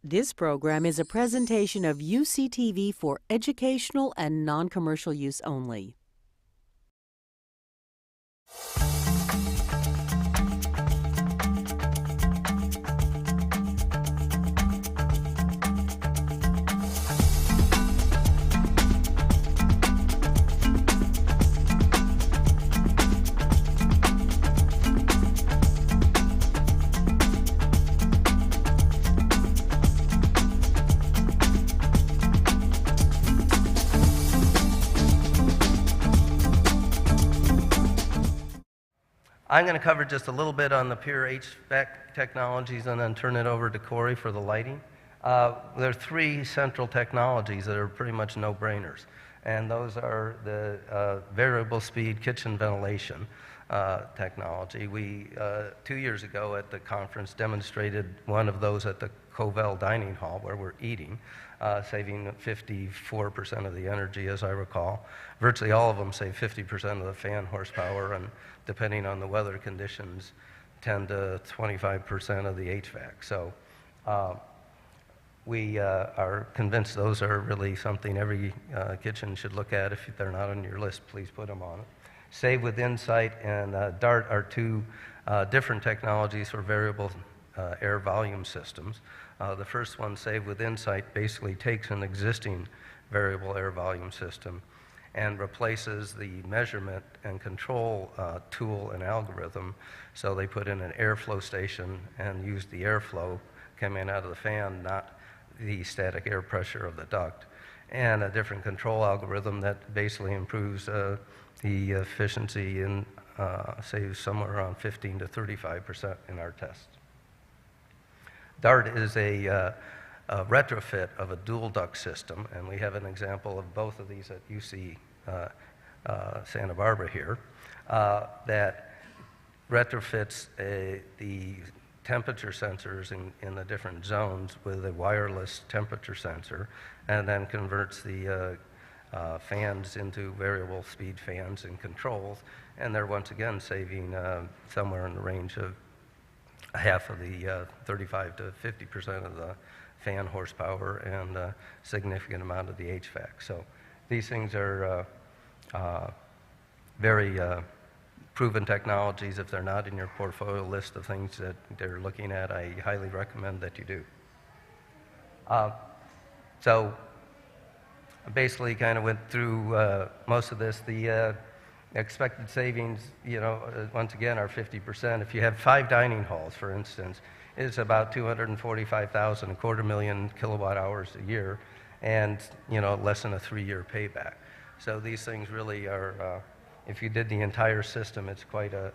This program is a presentation of UCTV for educational and non-commercial use only. I'm going to cover just a little bit on the pure HVAC technologies and then turn it over to Corey for the lighting. There are three central technologies that are pretty much no-brainers, and those are the variable speed kitchen ventilation technology. We, 2 years ago at the conference, demonstrated one of those at the Covell Dining Hall where we're eating, saving 54% of the energy, as I recall. Virtually all of them save 50% of the fan horsepower, and depending on the weather conditions, 10 to 25% of the HVAC. So we are convinced those are really something every kitchen should look at. If they're not on your list, please put them on it. Save with Insight and DART are two different technologies for variable air volume systems. The first one, Save with Insight, basically takes an existing variable air volume system and replaces the measurement and control tool and algorithm. So they put in an airflow station and use the airflow coming out of the fan, not the static air pressure of the duct, and a different control algorithm that basically improves the efficiency and saves somewhere around 15 to 35% in our tests. DART is a retrofit of a dual duct system, and we have an example of both of these at UC Santa Barbara here, that retrofits the temperature sensors in the different zones with a wireless temperature sensor, and then converts the fans into variable speed fans and controls, and they're once again saving somewhere in the range of half of the 35 to 50% of the fan horsepower and a significant amount of the HVAC. So these things are very proven technologies. If they're not in your portfolio list of things that they're looking at, I highly recommend that you do. So I basically kind of went through most of this. The expected savings, once again, are 50%. If you have 5 dining halls, for instance, it's about 245,000, a quarter million kilowatt hours a year, and less than a 3-year payback. So these things really are, if you did the entire system, it's quite a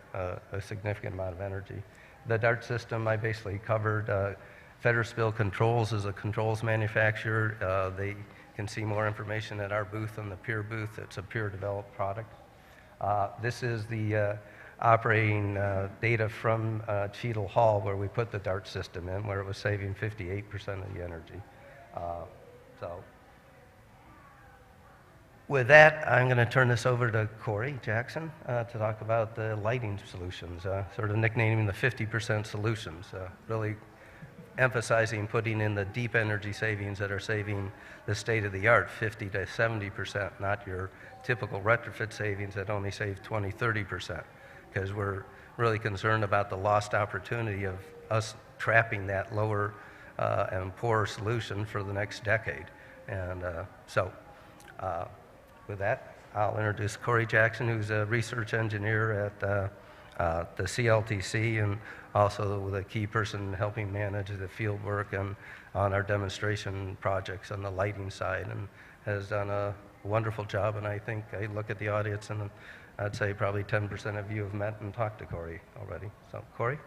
significant amount of energy. The DART system I basically covered. Federspill Controls is a controls manufacturer. They can see more information at our booth and the Pure booth. It's a Pure developed product. This is the operating data from Cheadle Hall, where we put the DART system in, where it was saving 58% of the energy. With that, I'm going to turn this over to Corey Jackson to talk about the lighting solutions, sort of nicknaming the 50% solutions, really emphasizing putting in the deep energy savings that are saving the state-of-the-art 50 to 70%, not your typical retrofit savings that only save 20, 30%, because we're really concerned about the lost opportunity of us trapping that lower and poorer solution for the next decade. And with that, I'll introduce Corey Jackson, who's a research engineer at the CLTC and also the key person helping manage the field work and on our demonstration projects on the lighting side, and has done a wonderful job. And I think I look at the audience and I'd say probably 10% of you have met and talked to Corey already. So, Corey?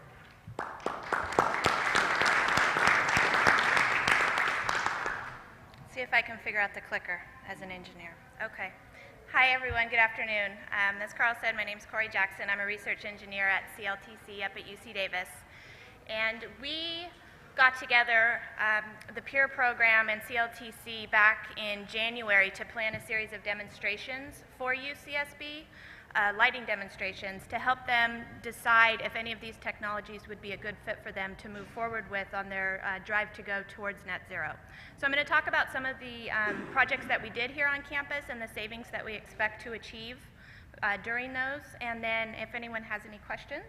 See if I can figure out the clicker as an engineer. Okay. Hi, everyone. Good afternoon. As Carl said, my name is Corey Jackson. I'm a research engineer at CLTC up at UC Davis. And we got together, the Pure program and CLTC, back in January to plan a series of demonstrations for UCSB lighting demonstrations to help them decide if any of these technologies would be a good fit for them to move forward with on their drive to go towards net zero. So I'm going to talk about some of the projects that we did here on campus and the savings that we expect to achieve during those, and then if anyone has any questions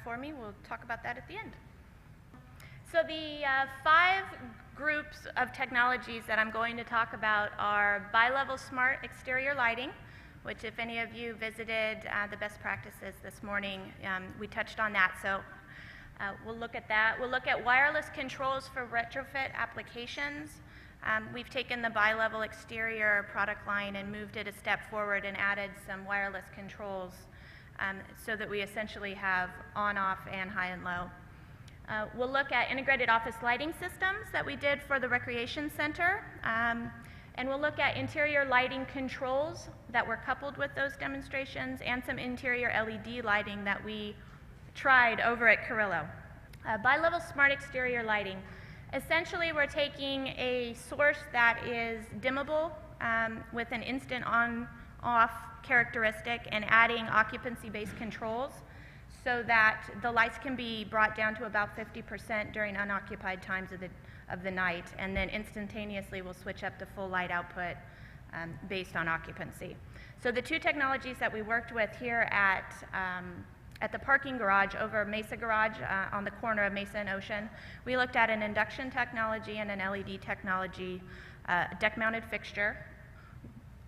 for me, we'll talk about that at the end. So the 5 groups of technologies that I'm going to talk about are bi-level smart exterior lighting, which if any of you visited the best practices this morning, we touched on that. So we'll look at that. We'll look at wireless controls for retrofit applications. We've taken the bi-level exterior product line and moved it a step forward and added some wireless controls so that we essentially have on, off, and high and low. We'll look at integrated office lighting systems that we did for the recreation center. And we'll look at interior lighting controls that were coupled with those demonstrations and some interior LED lighting that we tried over at Carrillo. Bi-level smart exterior lighting. Essentially, we're taking a source that is dimmable with an instant on-off characteristic and adding occupancy-based controls so that the lights can be brought down to about 50% during unoccupied times of the night, and then instantaneously we'll switch up to full light output based on occupancy. So the 2 technologies that we worked with here at the parking garage over Mesa Garage on the corner of Mesa and Ocean, we looked at an induction technology and an LED technology deck-mounted fixture.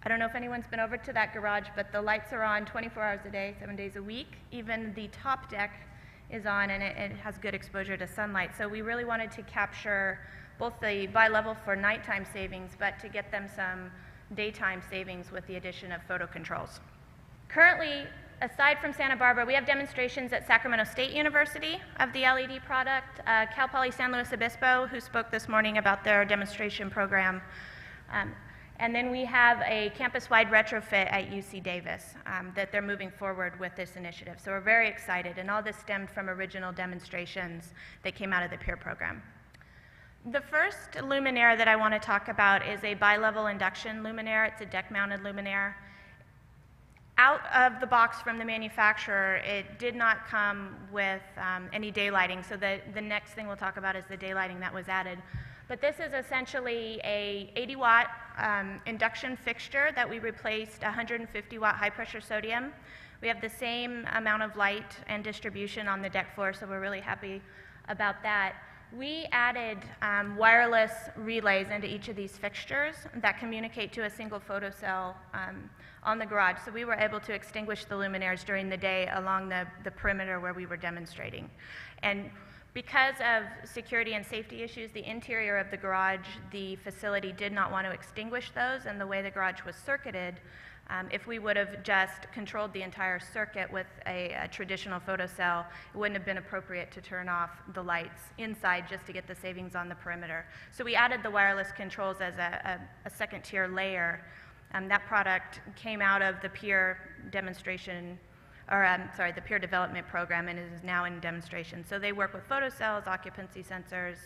I don't know if anyone's been over to that garage, but the lights are on 24 hours a day, 7 days a week. Even the top deck is on, and it has good exposure to sunlight. So we really wanted to capture both the bi-level for nighttime savings, but to get them some daytime savings with the addition of photo controls. Currently, aside from Santa Barbara, we have demonstrations at Sacramento State University of the LED product, Cal Poly San Luis Obispo, who spoke this morning about their demonstration program. And then we have a campus-wide retrofit at UC Davis that they're moving forward with this initiative. So we're very excited, and all this stemmed from original demonstrations that came out of the peer program. The first luminaire that I want to talk about is a bi-level induction luminaire. It's a deck-mounted luminaire. Out of the box from the manufacturer, it did not come with any daylighting, so the next thing we'll talk about is the daylighting that was added. But this is essentially a 80-watt induction fixture that we replaced 150-watt high-pressure sodium. We have the same amount of light and distribution on the deck floor, so we're really happy about that. We added wireless relays into each of these fixtures that communicate to a single photocell on the garage, so we were able to extinguish the luminaires during the day along the perimeter where we were demonstrating. And because of security and safety issues, the interior of the garage, the facility did not want to extinguish those, and the way the garage was circuited, if we would have just controlled the entire circuit with a traditional photocell, it wouldn't have been appropriate to turn off the lights inside just to get the savings on the perimeter. So we added the wireless controls as a second-tier layer. That product came out of the peer demonstration, the peer development program, and is now in demonstration. So they work with photocells, occupancy sensors,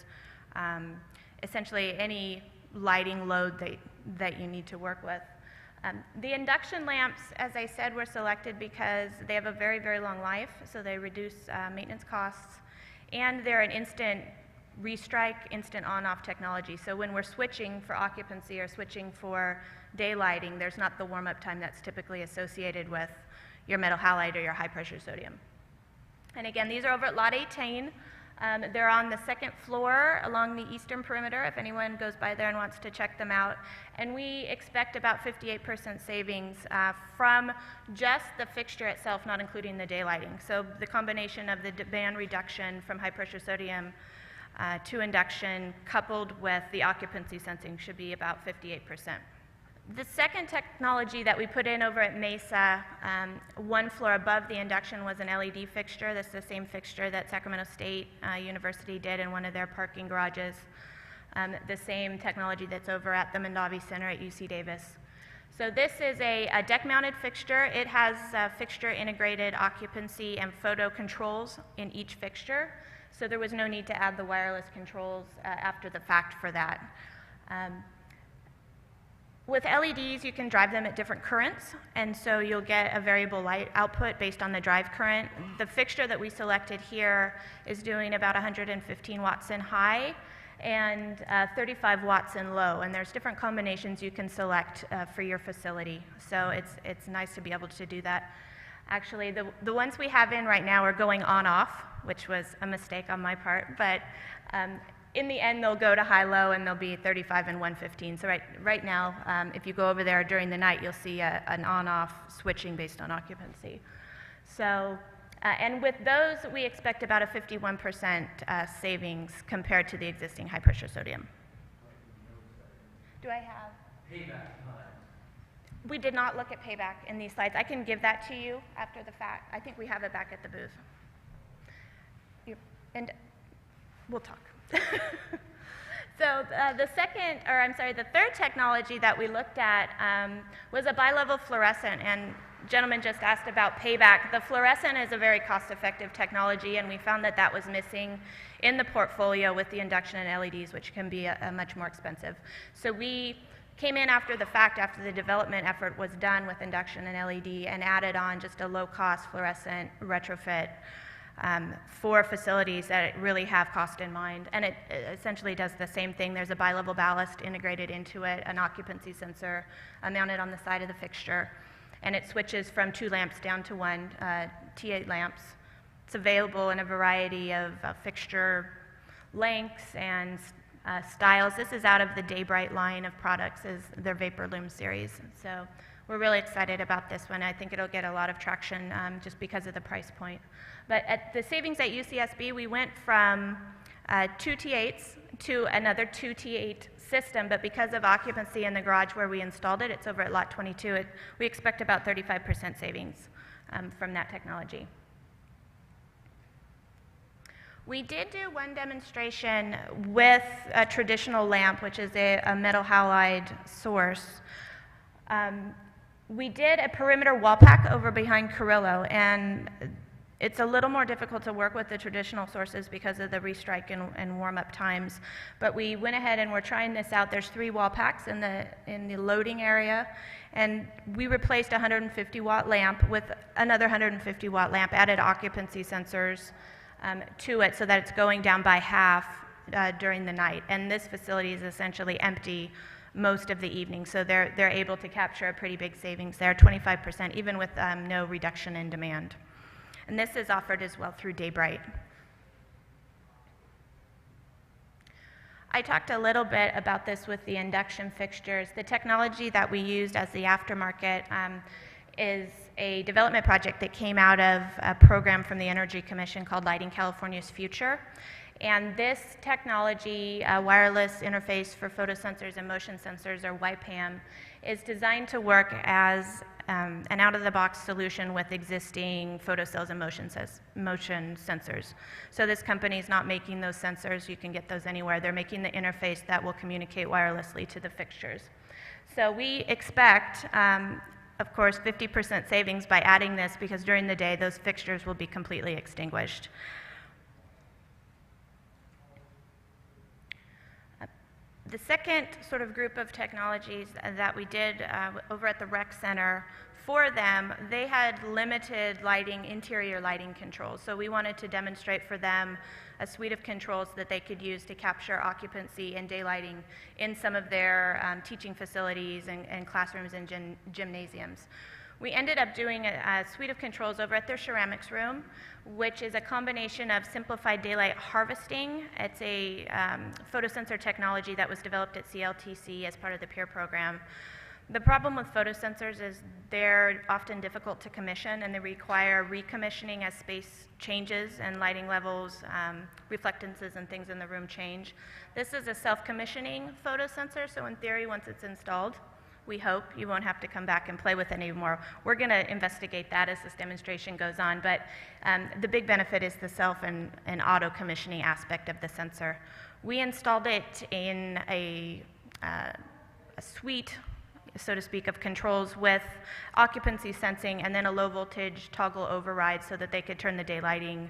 essentially any lighting load that you need to work with. The induction lamps, as I said, were selected because they have a very, very long life, so they reduce maintenance costs, and they're an instant restrike, instant on-off technology. So when we're switching for occupancy or switching for daylighting, there's not the warm-up time that's typically associated with your metal halide or your high-pressure sodium. And again, these are over at Lot 18. They're on the second floor along the eastern perimeter, if anyone goes by there and wants to check them out. And we expect about 58% savings from just the fixture itself, not including the daylighting. So the combination of the demand reduction from high-pressure sodium to induction coupled with the occupancy sensing should be about 58%. The second technology that we put in over at Mesa, one floor above the induction, was an LED fixture. This is the same fixture that Sacramento State University did in one of their parking garages. The same technology that's over at the Mondavi Center at UC Davis. So this is a deck-mounted fixture. It has fixture integrated occupancy and photo controls in each fixture. So there was no need to add the wireless controls after the fact for that. With LEDs, you can drive them at different currents, and so you'll get a variable light output based on the drive current. The fixture that we selected here is doing about 115 watts in high and 35 watts in low, and there's different combinations you can select for your facility. So it's nice to be able to do that. Actually, the ones we have in right now are going on-off, which was a mistake on my part, but in the end, they'll go to high-low, and they'll be 35 and 115. So right now, if you go over there during the night, you'll see an on-off switching based on occupancy. So, and with those, we expect about a 51% savings compared to the existing high-pressure sodium. Do I have? Payback. We did not look at payback in these slides. I can give that to you after the fact. I think we have it back at the booth. And we'll talk. So the third technology that we looked at was a bi-level fluorescent, and gentleman just asked about payback. The fluorescent is a very cost-effective technology, and we found that that was missing in the portfolio with the induction and LEDs, which can be much more expensive. So we came in after the fact, after the development effort was done with induction and LED, and added on just a low-cost fluorescent retrofit for facilities that really have cost in mind. And it essentially does the same thing. There's a bi-level ballast integrated into it, an occupancy sensor mounted on the side of the fixture, and it switches from 2 lamps down to 1 T8 lamps. It's available in a variety of fixture lengths and styles. This is out of the Daybright line of products, is their Vapor Loom series. So we're really excited about this one. I think it'll get a lot of traction just because of the price point. But at the savings at UCSB, we went from 2 T8s to another 2 T8 system, but because of occupancy in the garage where we installed it, it's over at lot 22, we expect about 35% savings from that technology. We did do one demonstration with a traditional lamp, which is a metal halide source. We did a perimeter wall pack over behind Carrillo, and it's a little more difficult to work with the traditional sources because of the restrike and warm-up times. But we went ahead and we're trying this out. There's 3 wall packs in the loading area, and we replaced a 150-watt lamp with another 150-watt lamp, added occupancy sensors to it so that it's going down by half during the night. And this facility is essentially empty most of the evening, so they're able to capture a pretty big savings there, 25%, even with no reduction in demand. And this is offered as well through Daybright. I talked a little bit about this with the induction fixtures. The technology that we used as the aftermarket is a development project that came out of a program from the Energy Commission called Lighting California's Future. And this technology, wireless interface for photosensors and motion sensors, or YPAM, is designed to work as an out-of-the-box solution with existing photocells and motion sensors. So this company is not making those sensors. You can get those anywhere. They're making the interface that will communicate wirelessly to the fixtures. So we expect, of course, 50% savings by adding this, because during the day those fixtures will be completely extinguished. The second sort of group of technologies that we did over at the rec center, for them, they had limited lighting, interior lighting controls. So we wanted to demonstrate for them a suite of controls that they could use to capture occupancy and daylighting in some of their teaching facilities and classrooms and gymnasiums. We ended up doing a suite of controls over at their ceramics room, which is a combination of simplified daylight harvesting. It's a photosensor technology that was developed at CLTC as part of the PEER program. The problem with photosensors is they're often difficult to commission, and they require recommissioning as space changes and lighting levels, reflectances and things in the room change. This is a self-commissioning photosensor, so in theory, once it's installed, we hope you won't have to come back and play with it anymore. We're going to investigate that as this demonstration goes on, but the big benefit is the self and auto-commissioning aspect of the sensor. We installed it in a suite, so to speak, of controls with occupancy sensing and then a low-voltage toggle override so that they could turn the daylighting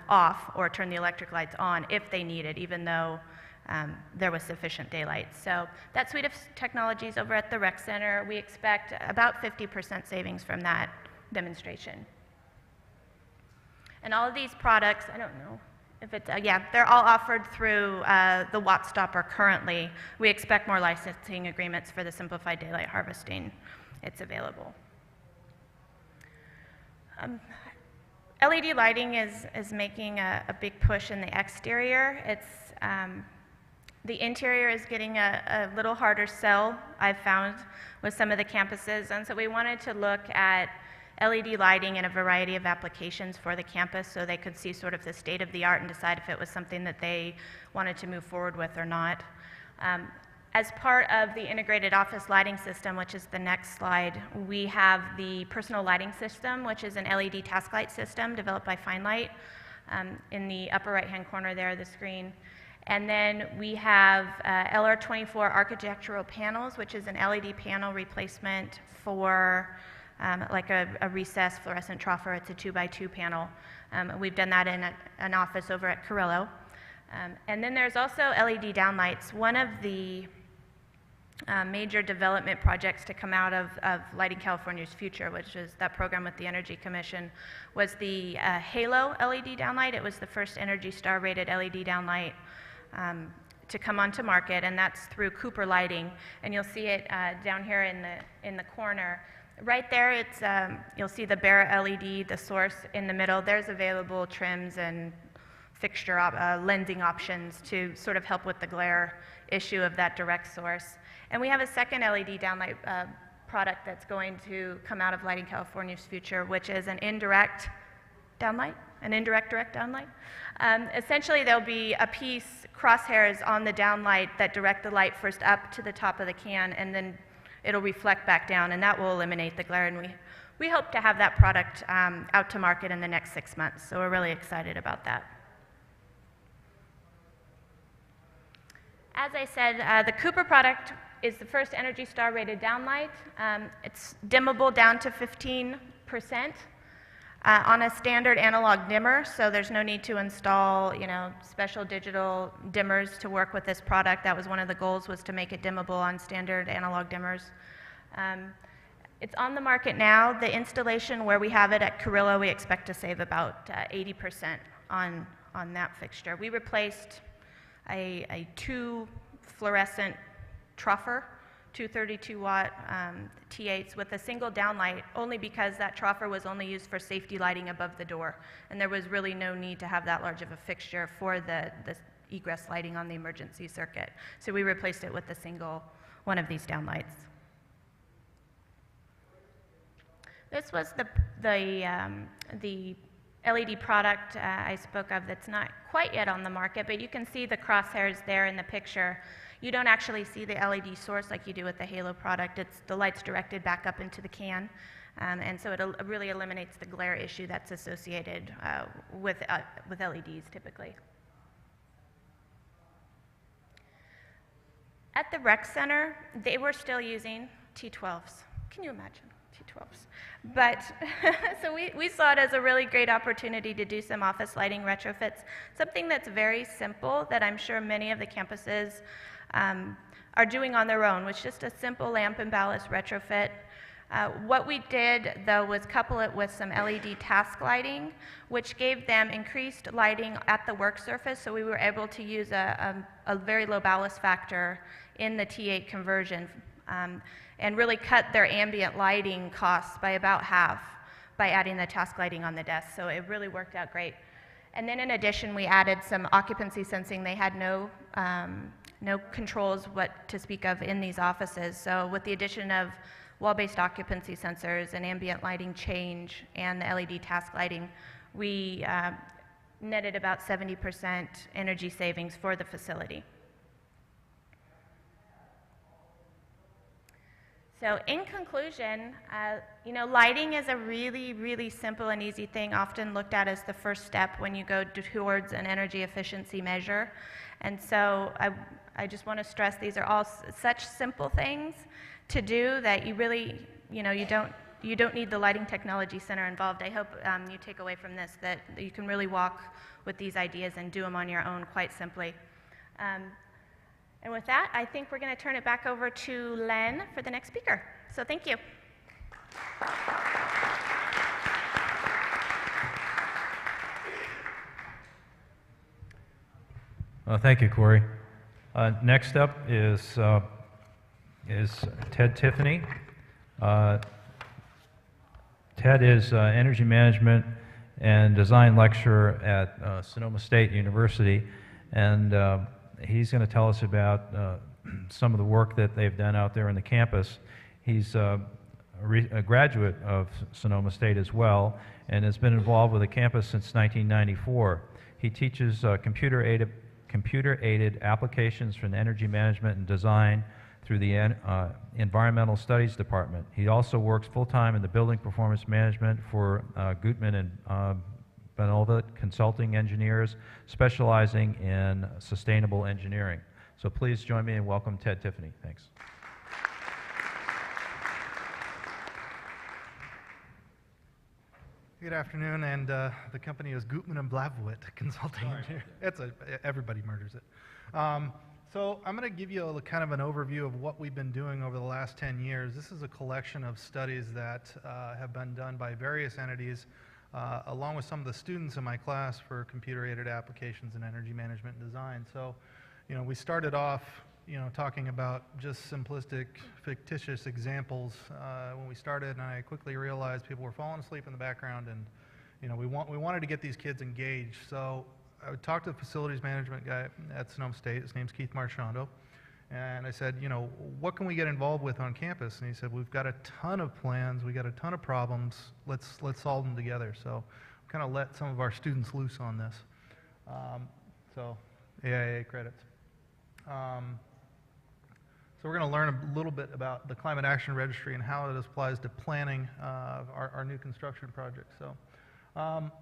off or turn the electric lights on if they needed, even though there was sufficient daylight. So that suite of technologies over at the Rec Center, we expect about 50% savings from that demonstration. And all of these products, I don't know if it's, yeah, they're all offered through the WattStopper currently. We expect more licensing agreements for the simplified daylight harvesting. It's available. LED lighting is making a big push in the exterior. It's, the interior is getting a little harder sell, I've found, with some of the campuses. And so we wanted to look at LED lighting in a variety of applications for the campus so they could see sort of the state of the art and decide if it was something that they wanted to move forward with or not. As part of the integrated office lighting system, which is the next slide, we have the personal lighting system, which is an LED task light system developed by FineLight in the upper right-hand corner there of the screen. And then we have LR24 architectural panels, which is an LED panel replacement for like a recessed fluorescent troffer. It's a 2x2 panel. We've done that in an office over at Carrillo. And then there's also LED downlights. One of the major development projects to come out of Lighting California's Future, which is that program with the Energy Commission, was the Halo LED downlight. It was the first Energy Star rated LED downlight to come onto market, and that's through Cooper Lighting. And you'll see it down here in the corner. Right there, it's you'll see the Barrett LED, the source in the middle. There's available trims and fixture lensing options to sort of help with the glare issue of that direct source. And we have a second LED downlight product that's going to come out of Lighting California's Future, which is an indirect downlight, an indirect direct downlight. Essentially, there'll be a piece, crosshairs on the downlight that direct the light first up to the top of the can, and then it'll reflect back down, and that will eliminate the glare. And we hope to have that product out to market in the next 6 months, so we're really excited about that. As I said, the Cooper product is the first Energy Star rated downlight. It's dimmable down to 15% on a standard analog dimmer, so there's no need to install, special digital dimmers to work with this product. That was one of the goals, was to make it dimmable on standard analog dimmers. It's on the market now. The installation where we have it at Carrillo, we expect to save about 80% on that fixture. We replaced a 2 fluorescent troffer, 232-watt T8s with a single downlight, only because that troffer was only used for safety lighting above the door, and there was really no need to have that large of a fixture for the egress lighting on the emergency circuit. So we replaced it with a single one of these downlights. This was the LED product I spoke of that's not quite yet on the market, but you can see the crosshairs there in the picture. You don't actually see the LED source like you do with the Halo product. It's the light's directed back up into the can, and so it really eliminates the glare issue that's associated with LEDs typically. At the Rec Center, they were still using T12s. Can you imagine? T12s. But so we saw it as a really great opportunity to do some office lighting retrofits, something that's very simple that I'm sure many of the campuses are doing on their own, which is just a simple lamp and ballast retrofit. What we did, though, was couple it with some LED task lighting, which gave them increased lighting at the work surface, so we were able to use a very low ballast factor in the T8 conversion, and really cut their ambient lighting costs by about half by adding the task lighting on the desk. So it really worked out great. And then in addition, we added some occupancy sensing. They had no controls what to speak of in these offices. So with the addition of wall-based occupancy sensors and ambient lighting change and the LED task lighting, we netted about 70% energy savings for the facility. So in conclusion, lighting is a really, really simple and easy thing, often looked at as the first step when you go towards an energy efficiency measure. And so I just want to stress these are all such simple things to do that you really, you don't need the Lighting Technology Center involved. I hope you take away from this that you can really walk with these ideas and do them on your own quite simply. And with that, I think we're going to turn it back over to Len for the next speaker. So thank you. Thank you, Corey. Next up is Ted Tiffany. Ted is Energy Management and Design Lecturer at Sonoma State University, and he's going to tell us about some of the work that they've done out there on the campus. He's a graduate of Sonoma State as well, and has been involved with the campus since 1994. He teaches computer-aided applications for energy management and design through the Environmental Studies Department. He also works full-time in the Building Performance Management for Gutman and Benova Consulting Engineers, specializing in sustainable engineering. So please join me and welcome Ted Tiffany. Thanks. Good afternoon, and the company is Gutman and Blavowit Consulting Engineer. Everybody murders it. So I'm going to give you kind of an overview of what we've been doing over the last 10 years. This is a collection of studies that have been done by various entities, along with some of the students in my class for computer-aided applications in energy management and design. So, you know, we started off, you know, talking about just simplistic, fictitious examples when we started, and I quickly realized people were falling asleep in the background, and you know, we wanted to get these kids engaged. So I talked to the facilities management guy at Sonoma State. His name's Keith Marchando, and I said, you know, what can we get involved with on campus? And he said, we've got a ton of plans, we got a ton of problems. Let's solve them together. So kind of let some of our students loose on this. So AIA credits. So we're going to learn a little bit about the Climate Action Registry and how it applies to planning our new construction projects. So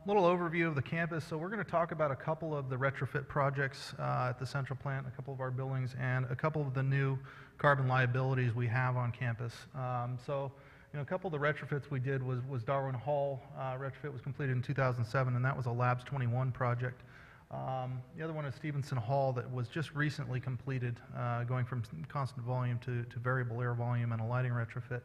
little overview of the campus. So we're going to talk about a couple of the retrofit projects at the central plant, a couple of our buildings, and a couple of the new carbon liabilities we have on campus. So you know, a couple of the retrofits we did was Darwin Hall. Retrofit was completed in 2007, and that was a Labs 21 project. The other one is Stevenson Hall that was just recently completed, going from constant volume to variable air volume and a lighting retrofit.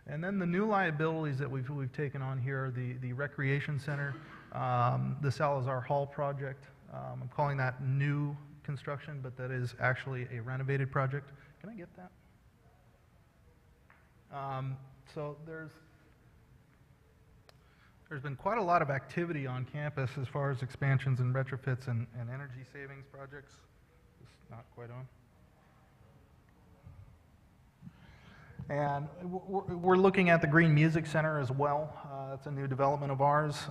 And then the new liabilities that we've taken on here, the Recreation Center, the Salazar Hall project. I'm calling that new construction, but that is actually a renovated project. Can I get that? So there's been quite a lot of activity on campus as far as expansions and retrofits and energy savings projects. It's not quite on. And we're looking at the Green Music Center as well. That's a new development of ours.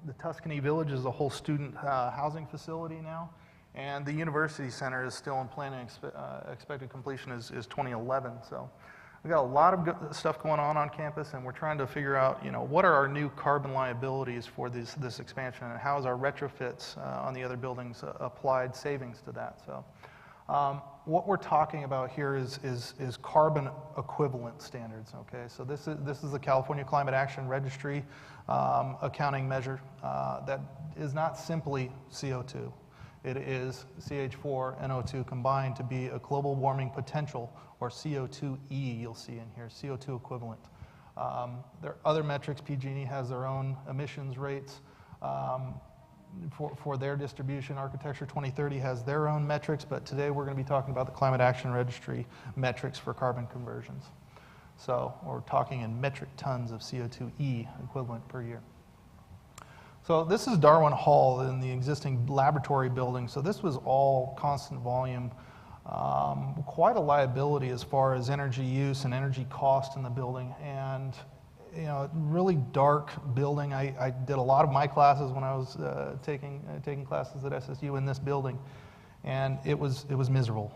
The Tuscany Village is a whole student housing facility now. And the University Center is still in planning. Expected completion is 2011. So we've got a lot of stuff going on campus, and we're trying to figure out, you know, what are our new carbon liabilities for this expansion, and how is our retrofits on the other buildings applied savings to that. So what we're talking about here is carbon equivalent standards. Okay, so this is the California Climate Action Registry accounting measure that is not simply CO2. It is CH4 and O2 combined to be a global warming potential, or CO2e, you'll see in here, CO2 equivalent. There are other metrics. PG&E has their own emissions rates for their distribution. Architecture 2030 has their own metrics, but today we're going to be talking about the Climate Action Registry metrics for carbon conversions. So we're talking in metric tons of CO2e equivalent per year. So this is Darwin Hall in the existing laboratory building. So this was all constant volume. Quite a liability as far as energy use and energy cost in the building, and you know, really dark building. I did a lot of my classes when I was taking classes at SSU in this building, and it was miserable.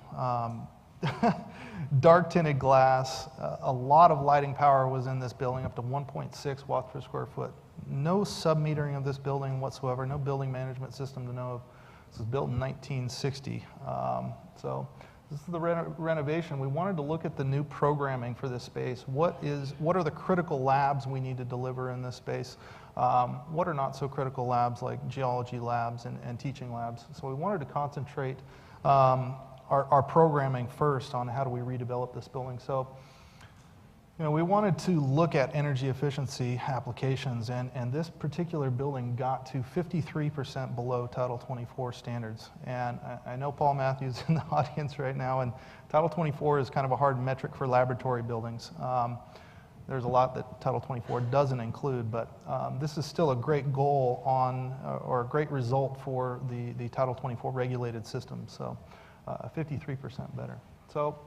Dark tinted glass. A lot of lighting power was in this building, up to 1.6 watts per square foot. No sub-metering of this building whatsoever. No building management system to know of. This was built in 1960. So this is the renovation. We wanted to look at the new programming for this space. What are the critical labs we need to deliver in this space? What are not so critical labs like geology labs and teaching labs? So we wanted to concentrate our our programming first on how do we redevelop this building. So, you know, we wanted to look at energy efficiency applications, and this particular building got to 53% below Title 24 standards. And I know Paul Matthews is in the audience right now, and Title 24 is kind of a hard metric for laboratory buildings. There's a lot that Title 24 doesn't include, but this is still a great goal on, or a great result for the Title 24 regulated system, so 53% better. So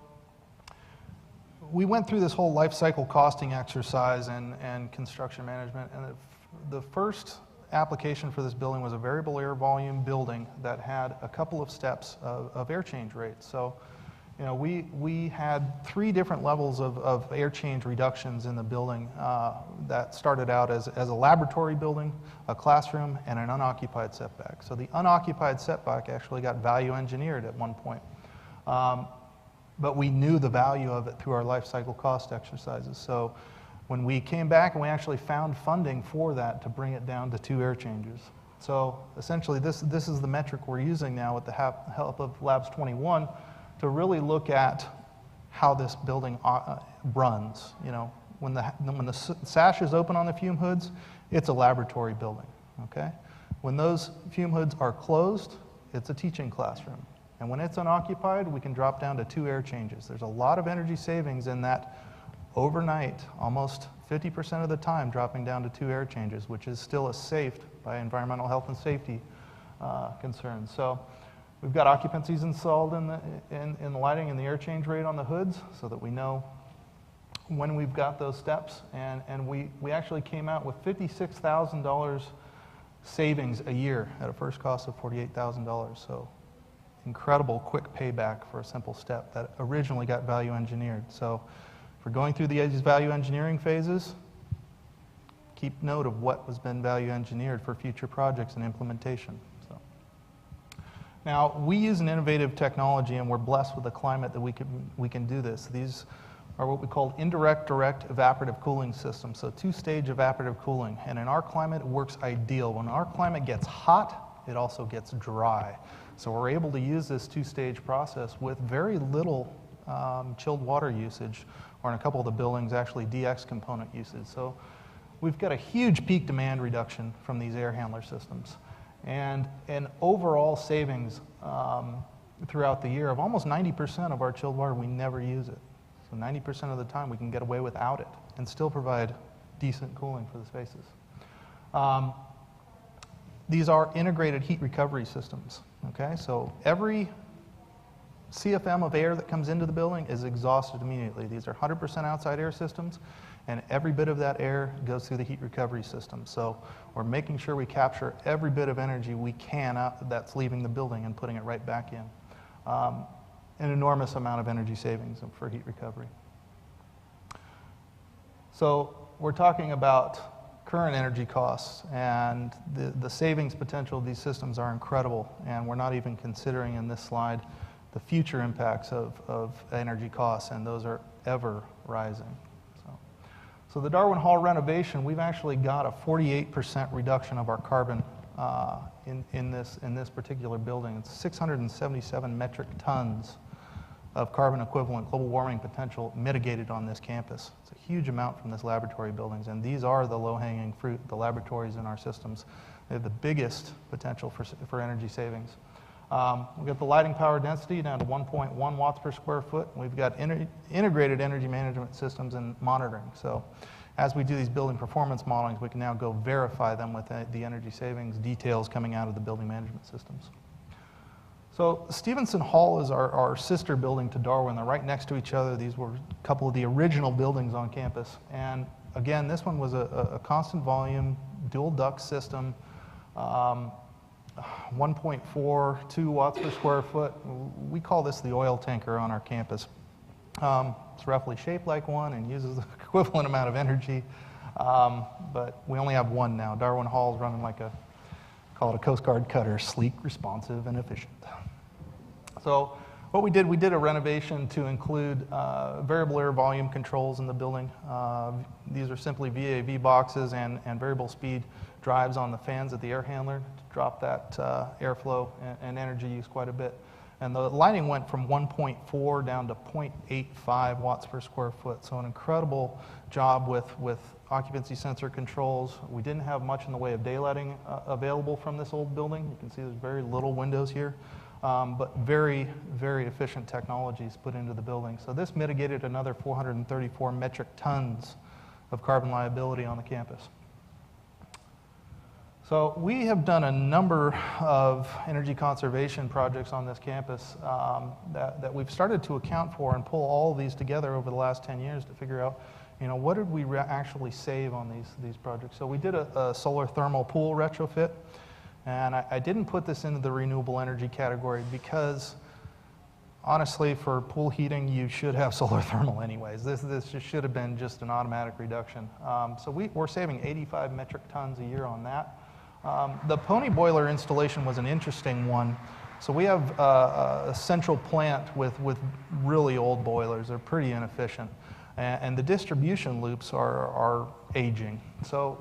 we went through this whole life cycle costing exercise and construction management, and the first application for this building was a variable air volume building that had a couple of steps of air change rates. So, you know, we had 3 different levels of air change reductions in the building that started out as a laboratory building, a classroom, and an unoccupied setback. So the unoccupied setback actually got value engineered at one point. But we knew the value of it through our life cycle cost exercises. So when we came back and we actually found funding for that to bring it down to 2 air changes. So essentially this is the metric we're using now with the help of Labs 21 to really look at how this building runs. You know, when the sash is open on the fume hoods, it's a laboratory building, okay? When those fume hoods are closed, it's a teaching classroom. And when it's unoccupied, we can drop down to 2 air changes. There's a lot of energy savings in that overnight, almost 50% of the time dropping down to 2 air changes, which is still safe by environmental health and safety concerns. So we've got occupancies installed in the lighting and the air change rate on the hoods so that we know when we've got those steps. And we actually came out with $56,000 savings a year at a first cost of $48,000. So incredible quick payback for a simple step that originally got value engineered. So if we're going through these value engineering phases, keep note of what has been value engineered for future projects and implementation. So now we use an innovative technology, and we're blessed with a climate that we can do this. These are what we call indirect direct evaporative cooling systems, so 2-stage evaporative cooling. And in our climate, it works ideal. When our climate gets hot, it also gets dry. So we're able to use this 2-stage process with very little chilled water usage, or in a couple of the buildings, actually DX component usage. So we've got a huge peak demand reduction from these air handler systems, and an overall savings throughout the year of almost 90% of our chilled water, we never use it. So 90% of the time we can get away without it and still provide decent cooling for the spaces. These are integrated heat recovery systems, okay? So every CFM of air that comes into the building is exhausted immediately. These are 100% outside air systems, and every bit of that air goes through the heat recovery system. So we're making sure we capture every bit of energy we can that's leaving the building and putting it right back in. An enormous amount of energy savings for heat recovery. So we're talking about current energy costs, and the savings potential of these systems are incredible, and we're not even considering in this slide the future impacts of energy costs, and those are ever rising. So the Darwin Hall renovation, we've actually got a 48% reduction of our carbon in this particular building. It's 677 metric tons of carbon equivalent global warming potential mitigated on this campus. It's a huge amount from this laboratory buildings, and these are the low-hanging fruit, the laboratories in our systems. They have the biggest potential for energy savings. We've got the lighting power density down to 1.1 watts per square foot. We've got integrated energy management systems and monitoring. So as we do these building performance modelings, we can now go verify them with the energy savings details coming out of the building management systems. So Stevenson Hall is our sister building to Darwin. They're right next to each other. These were a couple of the original buildings on campus. And again, this one was a constant volume, dual duct system, 1.42 watts per square foot. We call this the oil tanker on our campus. It's roughly shaped like one and uses the equivalent amount of energy, but we only have one now. Darwin Hall is running like call it a Coast Guard cutter, sleek, responsive, and efficient. So what we did a renovation to include variable air volume controls in the building. These are simply VAV boxes and variable speed drives on the fans at the air handler to drop that airflow and energy use quite a bit. And the lighting went from 1.4 down to 0.85 watts per square foot. So an incredible job with occupancy sensor controls. We didn't have much in the way of daylighting available from this old building. You can see there's very little windows here, but very, very efficient technologies put into the building. So this mitigated another 434 metric tons of carbon liability on the campus. So we have done a number of energy conservation projects on this campus that we've started to account for and pull all of these together over the last 10 years to figure out, what did we actually save on these projects. So we did a solar thermal pool retrofit, and I didn't put this into the renewable energy category because honestly, for pool heating, you should have solar thermal anyways. This just should have been just an automatic reduction. So we're saving 85 metric tons a year on that. The pony boiler installation was an interesting one. So we have a central plant with really old boilers. They're pretty inefficient. And the distribution loops are aging. So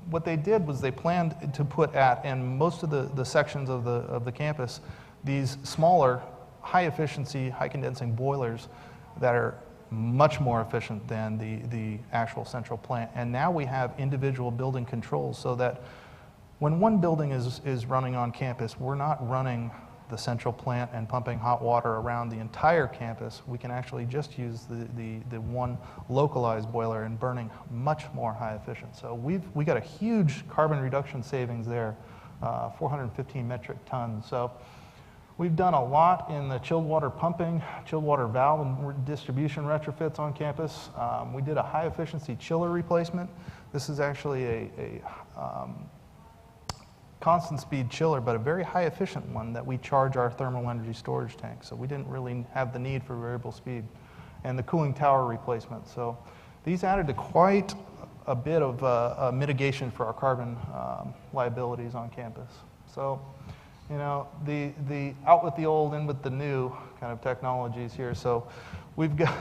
what they did was they planned to put in most of the sections of the campus these smaller, high efficiency, high condensing boilers that are much more efficient than the actual central plant. And now we have individual building controls so that when one building is running on campus, we're not running the central plant and pumping hot water around the entire campus. We can actually just use the one localized boiler and burning much more high efficient. So we got a huge carbon reduction savings there, 415 metric tons. So we've done a lot in the chilled water pumping, chilled water valve and distribution retrofits on campus. We did a high efficiency chiller replacement. This is actually a constant speed chiller, but a very high efficient one that we charge our thermal energy storage tank. So we didn't really have the need for variable speed. And the cooling tower replacement. So these added to quite a bit of mitigation for our carbon liabilities on campus. So, the out with the old, in with the new kind of technologies here. So we've got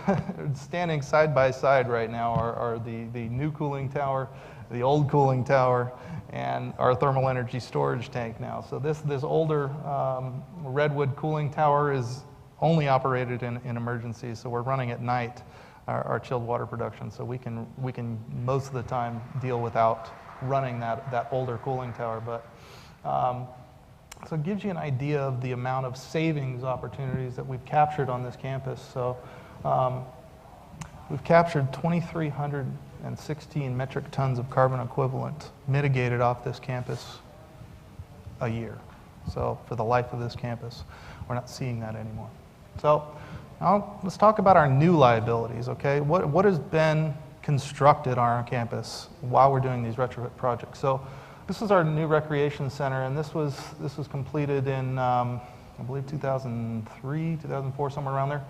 standing side by side right now are the new cooling tower, the old cooling tower, and our thermal energy storage tank now. So this older redwood cooling tower is only operated in emergencies. So we're running at night our chilled water production. So we can most of the time deal without running that older cooling tower. But so it gives you an idea of the amount of savings opportunities that we've captured on this campus. So we've captured 2,316 metric tons of carbon equivalent mitigated off this campus a year. So for the life of this campus, we're not seeing that anymore. So now let's talk about our new liabilities, okay? What has been constructed on our campus while we're doing these retrofit projects? So this is our new recreation center, and this was completed in, I believe, 2003, 2004, somewhere around there.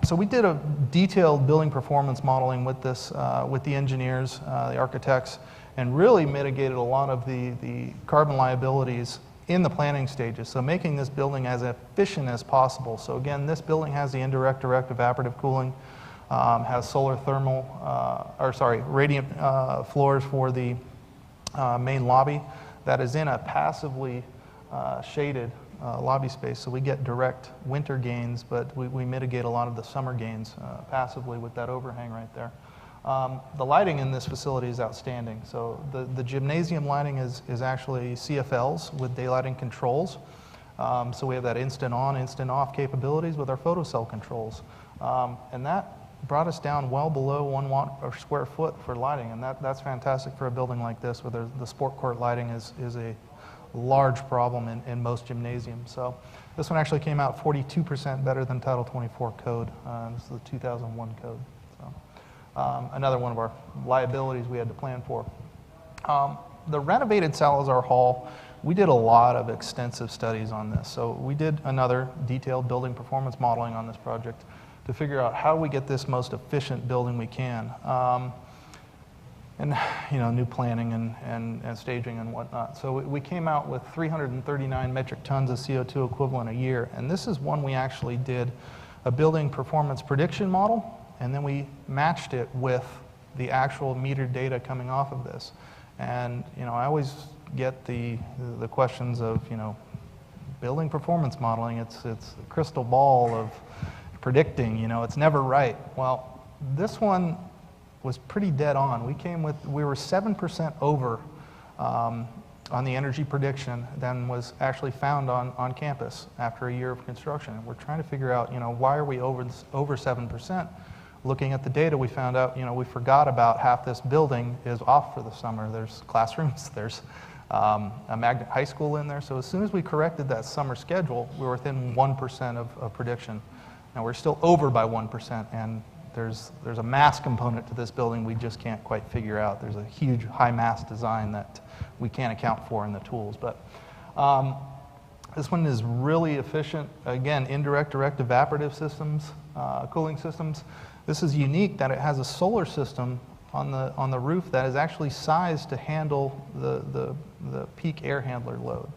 So we did a detailed building performance modeling with this, with the engineers, the architects, and really mitigated a lot of the carbon liabilities in the planning stages. So making this building as efficient as possible. So again, this building has the indirect direct evaporative cooling, has solar thermal, radiant floors for the main lobby that is in a passively shaded lobby space, so we get direct winter gains, but we mitigate a lot of the summer gains passively with that overhang right there. The lighting in this facility is outstanding. So the gymnasium lighting is actually CFLs with daylighting controls. So we have that instant on, instant off capabilities with our photocell controls. And that brought us down well below 1 watt per square foot for lighting, and that's fantastic for a building like this where the sport court lighting is a large problem in most gymnasiums. So this one actually came out 42% better than Title 24 code. This is the 2001 code. So another one of our liabilities we had to plan for. The renovated Salazar Hall, we did a lot of extensive studies on this. So we did another detailed building performance modeling on this project to figure out how we get this most efficient building we can. And new planning and staging and whatnot. So we came out with 339 metric tons of CO2 equivalent a year. And this is one we actually did a building performance prediction model, and then we matched it with the actual metered data coming off of this. And I always get the questions of, building performance modeling, it's a crystal ball of predicting, it's never right. Well, this one was pretty dead on. We were 7% over on the energy prediction than was actually found on campus after a year of construction. And we're trying to figure out, why are we over 7%? Looking at the data, we found out, we forgot about half this building is off for the summer. There's classrooms, there's a magnet high school in there. So as soon as we corrected that summer schedule, we were within 1% of prediction. Now we're still over by 1%, and there's a mass component to this building we just can't quite figure out. There's a huge high mass design that we can't account for in the tools. But this one is really efficient. Again, indirect, direct evaporative systems, cooling systems. This is unique that it has a solar system on the roof that is actually sized to handle the peak air handler load.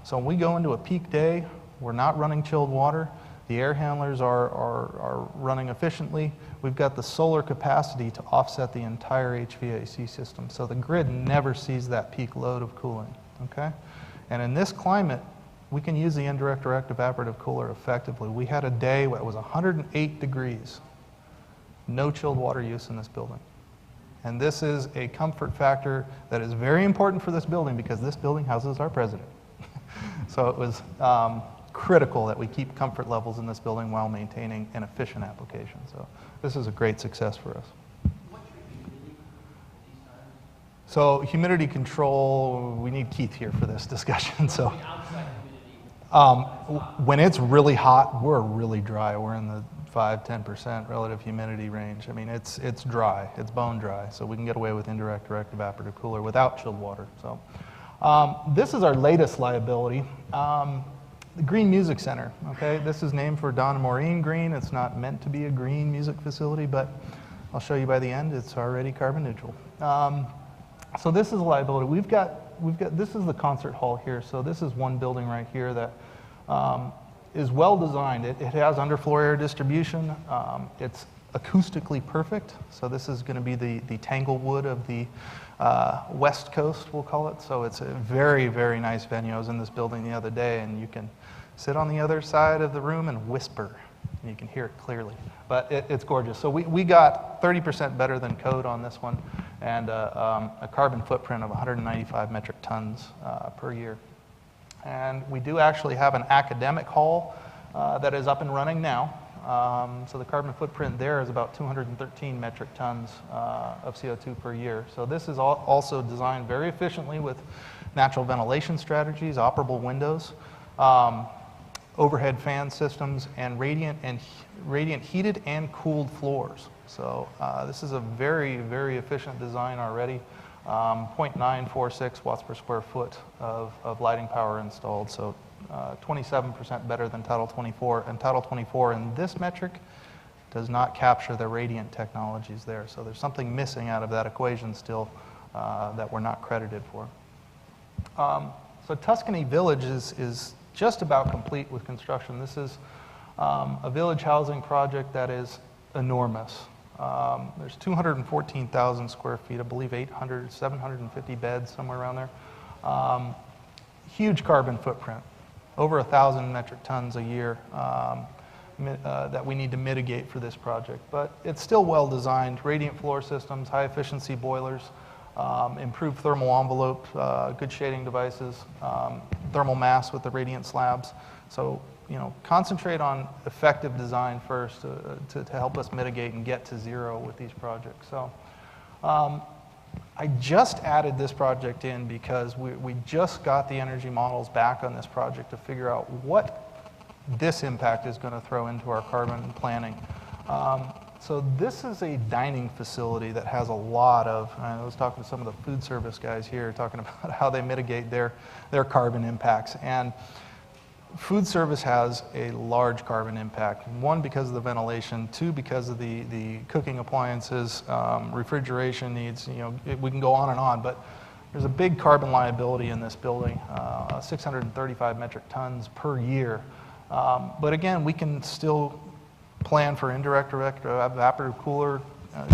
So when we go into a peak day, we're not running chilled water. The air handlers are running efficiently. We've got the solar capacity to offset the entire HVAC system. So the grid never sees that peak load of cooling, okay? And in this climate, we can use the indirect direct evaporative cooler effectively. We had a day where it was 108 degrees, no chilled water use in this building. And this is a comfort factor that is very important for this building because this building houses our president. So it was critical that we keep comfort levels in this building while maintaining an efficient application. So this is a great success for us. So humidity control, we need Keith here for this discussion. So when it's really hot, we're really dry. We're in the 5-10% relative humidity range. I mean, it's dry, it's bone dry. So we can get away with indirect direct evaporative cooler without chilled water. So this is our latest liability. The Green Music Center, okay? This is named for Don and Maureen Green. It's not meant to be a green music facility, but I'll show you by the end, it's already carbon neutral. So this is a liability. We've got, this is the concert hall here. So this is one building right here that is well designed. It has underfloor air distribution. It's acoustically perfect. So this is gonna be the Tanglewood of the West Coast, we'll call it. So it's a very, very nice venue. I was in this building the other day, and you can sit on the other side of the room and whisper, and you can hear it clearly. But it's gorgeous. So we got 30% better than code on this one, and a carbon footprint of 195 metric tons per year. And we do actually have an academic hall that is up and running now. So the carbon footprint there is about 213 metric tons of CO2 per year. So this is also designed very efficiently with natural ventilation strategies, operable windows, overhead fan systems, and radiant heated and cooled floors. So this is a very, very efficient design already. 0.946 watts per square foot of lighting power installed. So 27% better than Title 24, and Title 24 in this metric does not capture the radiant technologies there. So there's something missing out of that equation still that we're not credited for. So Tuscany Village is just about complete with construction. This is a village housing project that is enormous. There's 214,000 square feet, I believe 750 beds, somewhere around there. Huge carbon footprint. Over 1,000 metric tons a year that we need to mitigate for this project. But it's still well designed. Radiant floor systems, high efficiency boilers, improved thermal envelope, good shading devices, thermal mass with the radiant slabs. So, concentrate on effective design first to help us mitigate and get to zero with these projects. So I just added this project in because we just got the energy models back on this project to figure out what this impact is going to throw into our carbon planning. So this is a dining facility that has a lot of, I was talking to some of the food service guys here talking about how they mitigate their carbon impacts. And food service has a large carbon impact. One, because of the ventilation. Two, because of the cooking appliances, refrigeration needs. We can go on and on, but there's a big carbon liability in this building, 635 metric tons per year. But again, we can still plan for indirect direct evaporative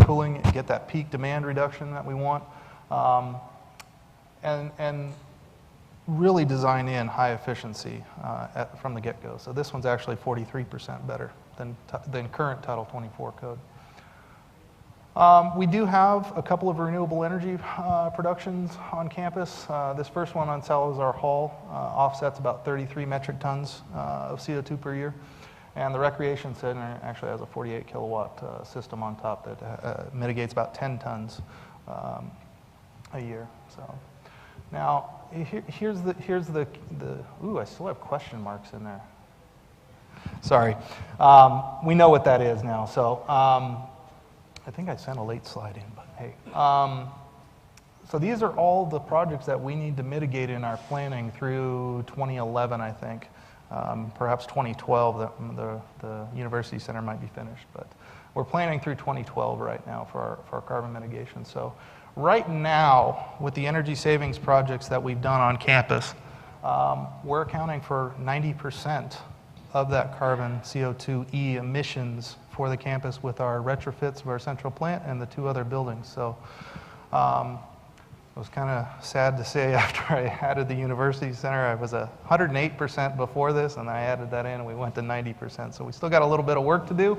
cooling and get that peak demand reduction that we want. And really design in high efficiency from the get-go. So this one's actually 43% better than current Title 24 code. We do have a couple of renewable energy productions on campus. This first one on Salazar Hall offsets about 33 metric tons of CO2 per year. And the Recreation Center actually has a 48 kilowatt system on top that mitigates about 10 tons a year. So now here's the ooh, I still have question marks in there. Sorry. We know what that is now. So I think I sent a late slide in, but hey. So these are all the projects that we need to mitigate in our planning through 2011, I think. Perhaps 2012, the University Center might be finished, but we're planning through 2012 right now for our carbon mitigation. So right now, with the energy savings projects that we've done on campus, we're accounting for 90% of that carbon CO2e emissions for the campus with our retrofits of our central plant and the 2 other buildings. So it was kind of sad to say after I added the University Center, I was 108% before this, and I added that in and we went to 90%. So we still got a little bit of work to do,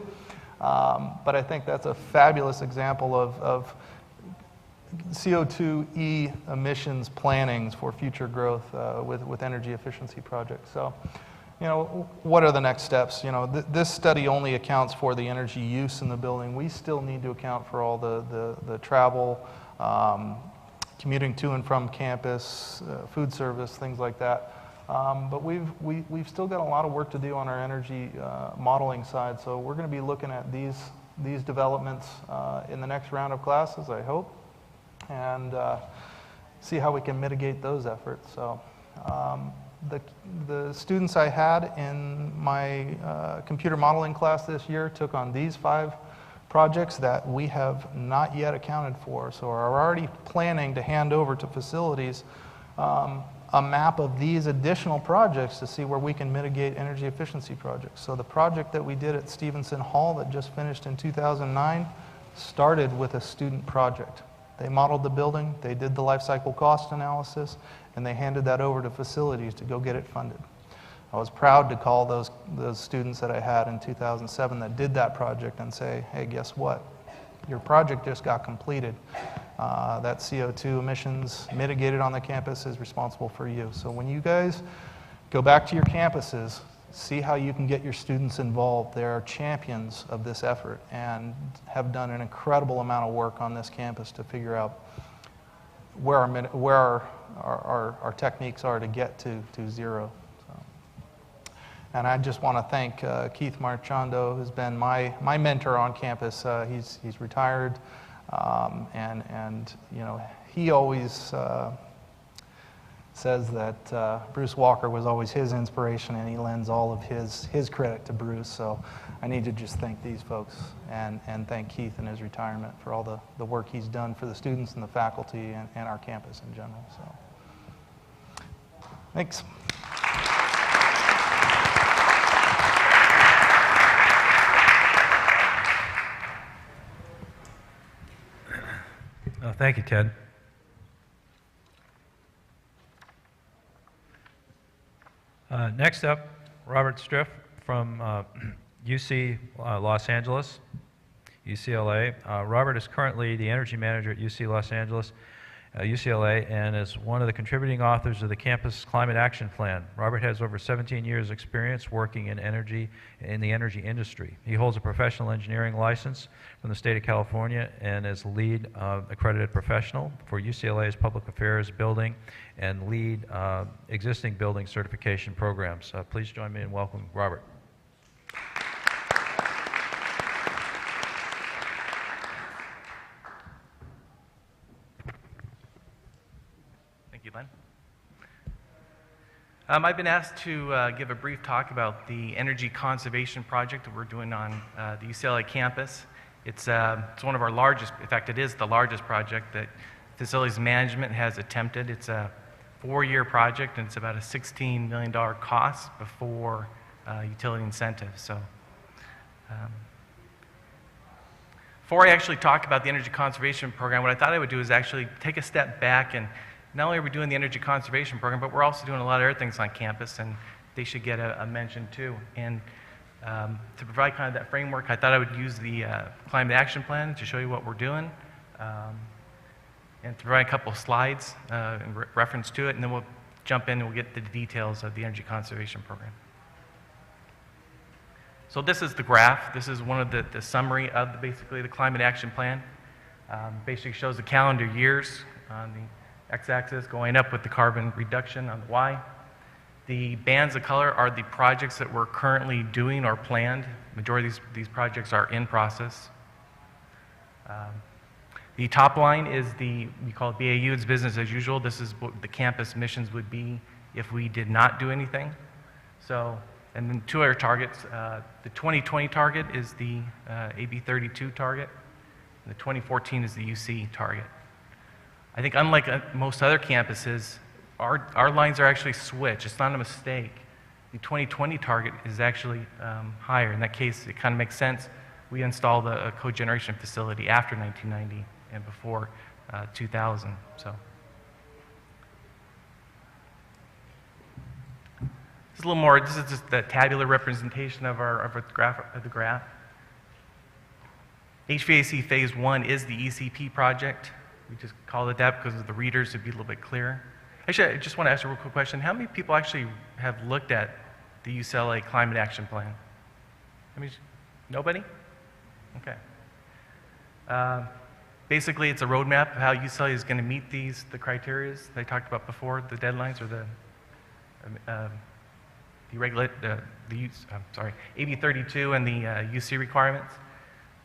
but I think that's a fabulous example of CO2e emissions plannings for future growth with energy efficiency projects. So, you know, what are the next steps? You know, this study only accounts for the energy use in the building. We still need to account for all the travel, commuting to and from campus, food service, things like that. But we've still got a lot of work to do on our energy modeling side. So we're going to be looking at these developments in the next round of classes, I hope, and see how we can mitigate those efforts. So the students I had in my computer modeling class this year took on these 5 projects that we have not yet accounted for. So are already planning to hand over to facilities a map of these additional projects to see where we can mitigate energy efficiency projects. So the project that we did at Stevenson Hall that just finished in 2009 started with a student project. They modeled the building, they did the life cycle cost analysis, and they handed that over to facilities to go get it funded. I was proud to call those students that I had in 2007 that did that project and say, hey, guess what? Your project just got completed. That CO2 emissions mitigated on the campus is responsible for you. So when you guys go back to your campuses, see how you can get your students involved. They are champions of this effort and have done an incredible amount of work on this campus to figure out where our techniques are to get to zero. And I just want to thank Keith Marchando, who's been my mentor on campus. He's retired, and you know, he always says that Bruce Walker was always his inspiration, and he lends all of his credit to Bruce. So I need to just thank these folks and thank Keith in his retirement for all the work he's done for the students and the faculty and our campus in general. So thanks. Thank you, Ted. Next up, Robert Striff from UC Los Angeles, UCLA. Robert is currently the energy manager at UC Los Angeles, UCLA, and is one of the contributing authors of the Campus Climate Action Plan. Robert has over 17 years experience working in the energy industry. He holds a professional engineering license from the state of California and is lead accredited professional for UCLA's public affairs building and lead existing building certification programs. Please join me in welcoming Robert. I've been asked to give a brief talk about the energy conservation project that we're doing on the UCLA campus. It's one of our largest, in fact, it is the largest project that facilities management has attempted. It's a 4-year project, and it's about a $16 million cost before utility incentives. So, before I actually talk about the energy conservation program, what I thought I would do is actually take a step back and not only are we doing the energy conservation program, but we're also doing a lot of other things on campus, and they should get a mention too. And to provide kind of that framework, I thought I would use the climate action plan to show you what we're doing, and to provide a couple of slides in reference to it, and then we'll jump in and we'll get to the details of the energy conservation program. So this is the graph. This is one of the summary of basically the climate action plan. Basically shows the calendar years on the x-axis, going up with the carbon reduction on the y. The bands of color are the projects that we're currently doing or planned. Majority of these projects are in process. The top line is we call it BAU, it's business as usual. This is what the campus missions would be if we did not do anything. So, and then two other targets. The 2020 target is the AB 32 target, and the 2014 is the UC target. I think unlike most other campuses, our lines are actually switched. It's not a mistake. The 2020 target is actually higher. In that case, it kind of makes sense. We installed a cogeneration facility after 1990 and before 2000. So this is a little more. This is just the tabular representation of the graph. HVAC Phase 1 is the ECP project. We just call it that because of the readers, it'd be a little bit clearer. Actually, I just want to ask a real quick question. How many people actually have looked at the UCLA Climate Action Plan? Nobody? Okay. Basically, it's a roadmap of how UCLA is going to meet the criteria they talked about before, the deadlines or AB 32 and the UC requirements.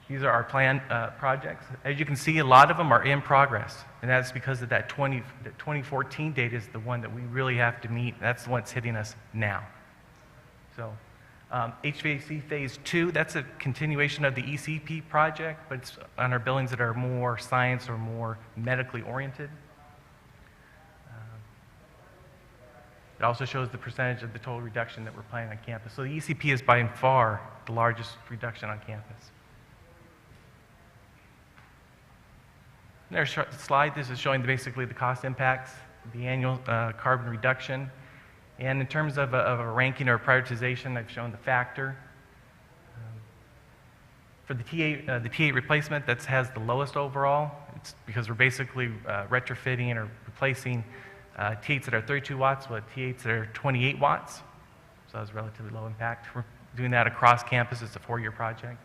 These are our planned projects. As you can see, a lot of them are in progress, and that's because of that 2014 date is the one that we really have to meet. That's the one that's hitting us now. So HVAC Phase 2, that's a continuation of the ECP project, but it's on our buildings that are more science or more medically oriented. It also shows the percentage of the total reduction that we're planning on campus. So the ECP is by far the largest reduction on campus. There's a slide. This is showing basically the cost impacts, the annual carbon reduction. And in terms of a ranking or prioritization, I've shown the factor. For the T8 replacement, that has the lowest overall. It's because we're basically retrofitting or replacing T8s that are 32 watts with T8s that are 28 watts. So that's relatively low impact. We're doing that across campus. It's a 4-year project.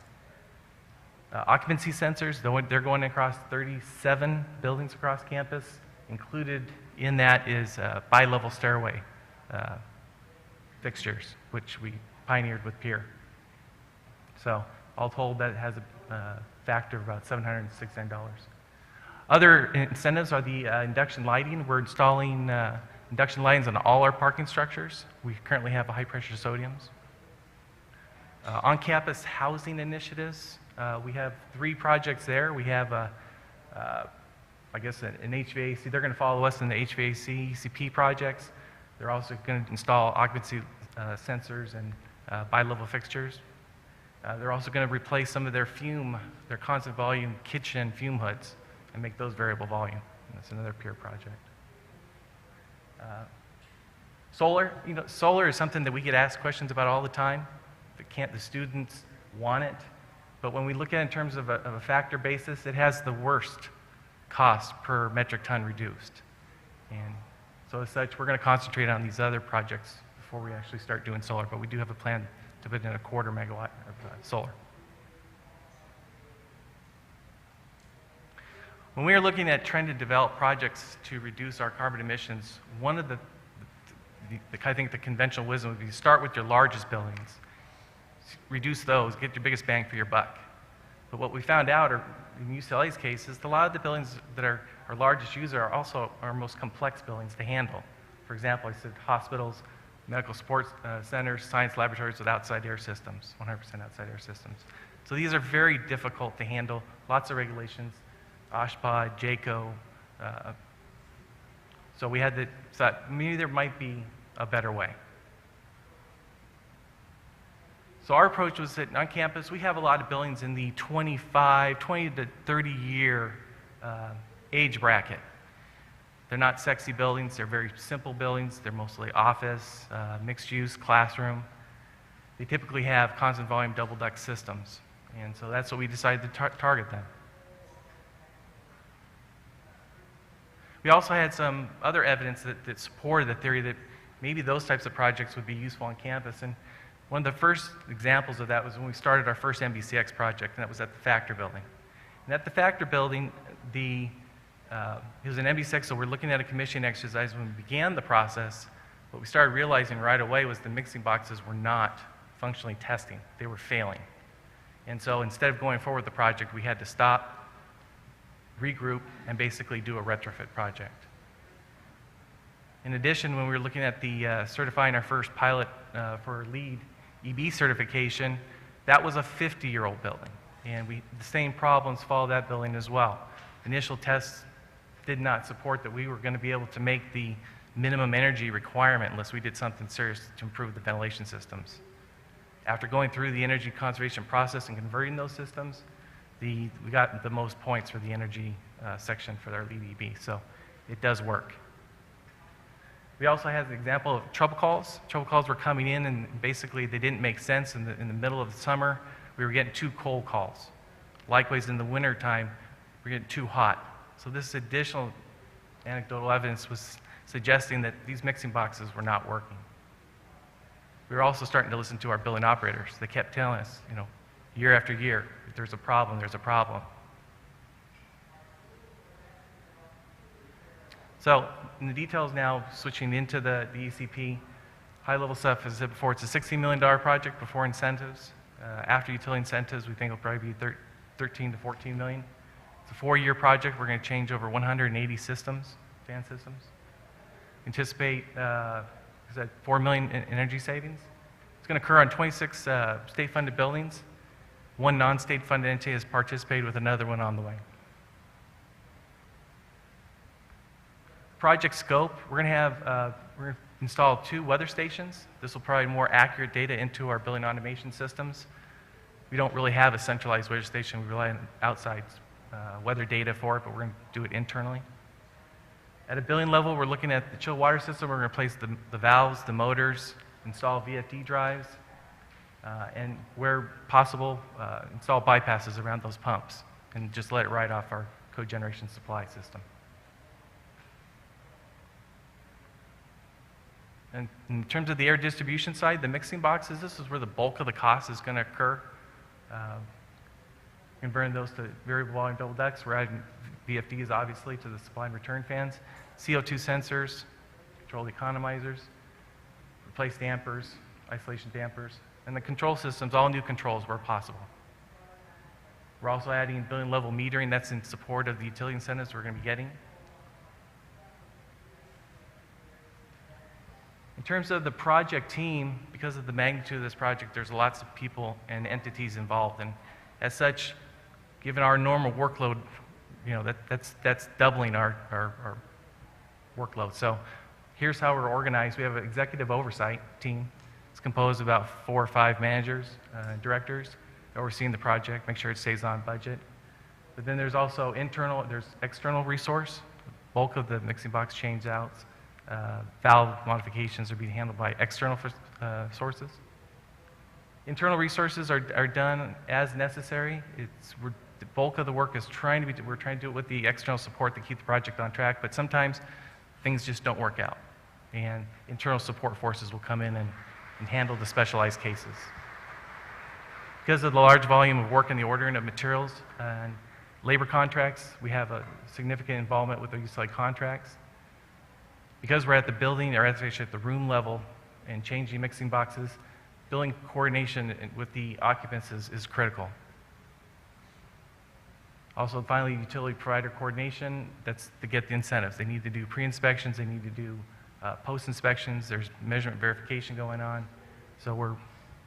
Occupancy sensors, they're going across 37 buildings across campus. Included in that is bi-level stairway fixtures, which we pioneered with Pier. So all told, that has a factor of about $769. Other incentives are the induction lighting. We're installing induction lighting on all our parking structures. We currently have high-pressure sodiums. On-campus housing initiatives. We have 3 projects there. We have, I guess, an HVAC. They're going to follow us in the HVAC, ECP projects. They're also going to install occupancy sensors and bi-level fixtures. They're also going to replace some of their constant volume kitchen fume hoods and make those variable volume. And that's another Pier project. Solar, solar is something that we get asked questions about all the time. The students want it. But when we look at it in terms of a factor basis, it has the worst cost per metric ton reduced. And so as such, we're going to concentrate on these other projects before we actually start doing solar. But we do have a plan to put in a 1/4 megawatt of solar. When we are looking at trying to develop projects to reduce our carbon emissions, one of I think the conventional wisdom would be to start with your largest buildings. Reduce those, get your biggest bang for your buck. But what we found out, or in UCLA's case, is a lot of the buildings that are our largest user are also our most complex buildings to handle. For example, I said hospitals, medical support centers, science laboratories with outside air systems, 100% outside air systems. So these are very difficult to handle, lots of regulations, OSHPA, JACO. So we had to thought maybe there might be a better way. So our approach was that on campus, we have a lot of buildings in the 20 to 30 year age bracket. They're not sexy buildings. They're very simple buildings. They're mostly office, mixed use, classroom. They typically have constant volume double duct systems. And so that's what we decided to target them. We also had some other evidence that supported the theory that maybe those types of projects would be useful on campus. And one of the first examples of that was when we started our first MBCX project, and that was at the Factor Building. And at the Factor Building, it was an MBCX, so we're looking at a commissioning exercise. When we began the process, what we started realizing right away was the mixing boxes were not functionally testing. They were failing. And so instead of going forward with the project, we had to stop, regroup, and basically do a retrofit project. In addition, when we were looking at the certifying our first pilot for LEED EB certification, that was a 50-year-old building. And the same problems followed that building as well. Initial tests did not support that we were going to be able to make the minimum energy requirement unless we did something serious to improve the ventilation systems. After going through the energy conservation process and converting those systems, we got the most points for the energy section for our LEED EB, so it does work. We also had an example of trouble calls. Trouble calls were coming in, and basically they didn't make sense. In the middle of the summer, we were getting too cold calls. Likewise, in the winter time, we were getting too hot. So this additional anecdotal evidence was suggesting that these mixing boxes were not working. We were also starting to listen to our building operators. They kept telling us, year after year, if there's a problem, there's a problem. So in the details now, switching into the ECP, high-level stuff, as I said before, it's a $16 million project before incentives. After utility incentives, we think it'll probably be 13 to 14 million. It's a 4-year project. We're going to change over 180 systems, fan systems. Anticipate 4 million in energy savings. It's going to occur on 26 state-funded buildings. One non-state funded entity has participated with another one on the way. Project scope, we're going to install 2 weather stations. This will provide more accurate data into our building automation systems. We don't really have a centralized weather station. We rely on outside weather data for it, but we're going to do it internally. At a building level, we're looking at the chill water system. We're going to replace the valves, the motors, install VFD drives, and where possible, install bypasses around those pumps and just let it ride off our cogeneration supply system. And in terms of the air distribution side, the mixing boxes, this is where the bulk of the cost is going to occur. Converting those to variable volume double ducts. We're adding VFDs, obviously, to the supply and return fans. CO2 sensors, control economizers, replace dampers, isolation dampers, and the control systems, all new controls where possible. We're also adding building level metering. That's in support of the utility incentives we're going to be getting. In terms of the project team, because of the magnitude of this project, there's lots of people and entities involved. And as such, given our normal workload, that's doubling our workload. So here's how we're organized. We have an executive oversight team. It's composed of about 4 or 5 managers, directors, overseeing the project, make sure it stays on budget. But then there's also external resource. The bulk of the mixing box change outs. Valve modifications are being handled by external sources. Internal resources are done as necessary. The bulk of the work is we're trying to do it with the external support to keep the project on track, but sometimes things just don't work out. And internal support forces will come in and handle the specialized cases. Because of the large volume of work and the ordering of materials and labor contracts, we have a significant involvement with the utility contracts. Because we're at the building, or actually at the room level, and changing mixing boxes, building coordination with the occupants is critical. Also, finally, utility provider coordination, that's to get the incentives. They need to do pre-inspections, they need to do post-inspections, there's measurement verification going on, so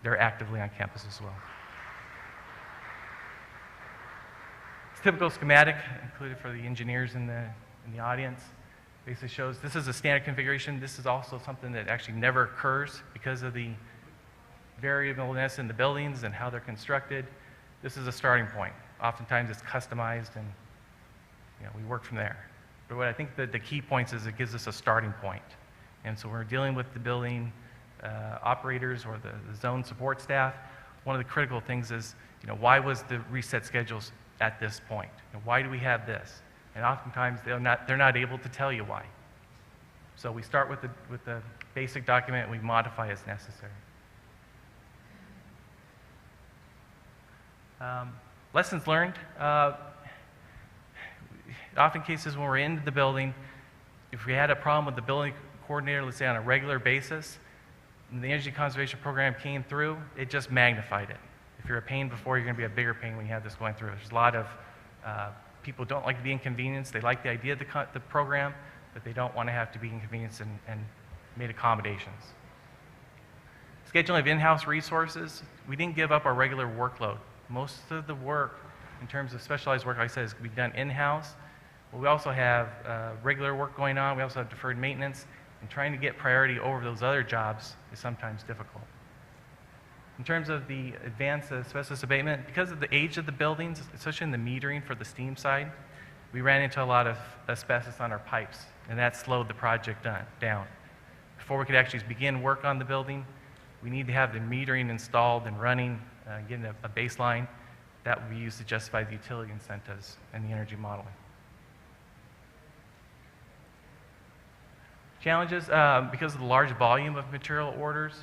they're actively on campus as well. It's typical schematic, included for the engineers in the audience. Basically shows this is a standard configuration. This is also something that actually never occurs because of the variableness in the buildings and how they're constructed. This is a starting point. Oftentimes it's customized, and we work from there. But what I think that the key points is it gives us a starting point. And so when we're dealing with the building operators or the zone support staff, one of the critical things is, why was the reset schedules at this point? Why do we have this? And oftentimes they're not able to tell you why. So we start with the basic document and we modify as necessary. Lessons learned. Often cases when we're in the building, if we had a problem with the building coordinator, let's say on a regular basis, and the energy conservation program came through, it just magnified it. If you're a pain before, you're going to be a bigger pain when you have this going through. There's a lot of people don't like to be inconvenienced. They like the idea of the program, but they don't want to have to be inconvenienced and made accommodations. Scheduling of in-house resources. We didn't give up our regular workload. Most of the work, in terms of specialized work, like I said, is going to be done in-house. But we also have regular work going on. We also have deferred maintenance. And trying to get priority over those other jobs is sometimes difficult. In terms of the advanced asbestos abatement, because of the age of the buildings, especially in the metering for the steam side, we ran into a lot of asbestos on our pipes, and that slowed the project down. Before we could actually begin work on the building, we need to have the metering installed and running, getting a baseline. That will be used to justify the utility incentives and the energy modeling. Challenges, because of the large volume of material orders,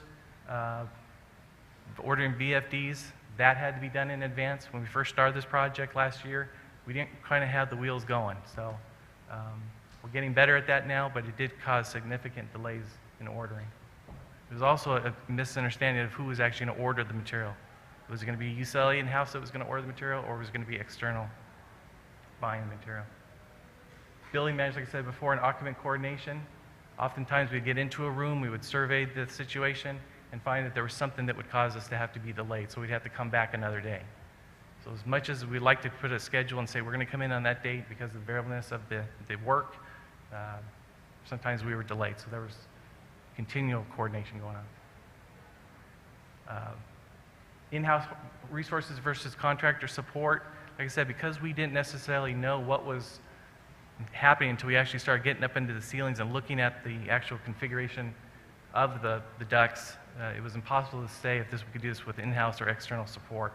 ordering VFDs, that had to be done in advance. When we first started this project last year, we didn't kind of have the wheels going. So we're getting better at that now, but it did cause significant delays in ordering. There was also a misunderstanding of who was actually going to order the material. Was it going to be UCLA in-house that was going to order the material, or was it going to be external buying the material? Building management, like I said before, and occupant coordination. Oftentimes we'd get into a room, we would survey the situation, and find that there was something that would cause us to have to be delayed, so we'd have to come back another day. So as much as we'd like to put a schedule and say we're going to come in on that date because of the variableness of the work, sometimes we were delayed, so there was continual coordination going on. In-house resources versus contractor support. Like I said, because we didn't necessarily know what was happening until we actually started getting up into the ceilings and looking at the actual configuration of the ducts, it was impossible to say if we could do this with in-house or external support.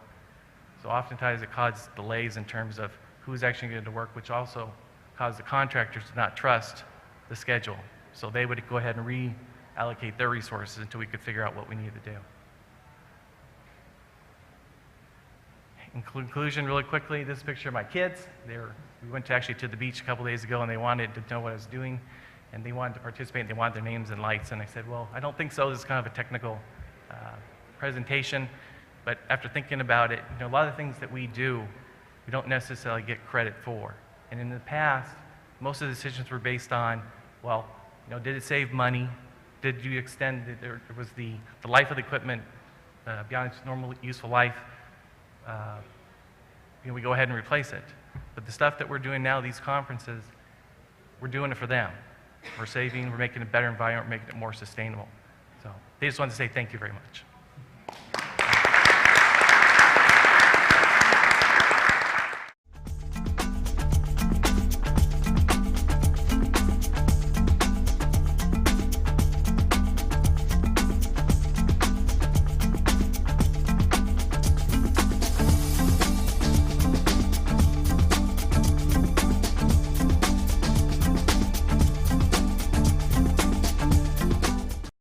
So oftentimes it caused delays in terms of who's actually going to work, which also caused the contractors to not trust the schedule. So they would go ahead and reallocate their resources until we could figure out what we needed to do. In conclusion, really quickly, this is a picture of my kids. We went to the beach a couple days ago, and they wanted to know what I was doing, and they wanted to participate, and they wanted their names and lights, and I said, well, I don't think so. This is kind of a technical presentation, but after thinking about it, a lot of the things that we do, we don't necessarily get credit for. And in the past, most of the decisions were based on, well, did it save money? Did you extend, was the life of the equipment beyond its normal useful life? We go ahead and replace it. But the stuff that we're doing now, these conferences, we're doing it for them. We're saving, we're making a better environment, we're making it more sustainable. So they just wanted to say thank you very much.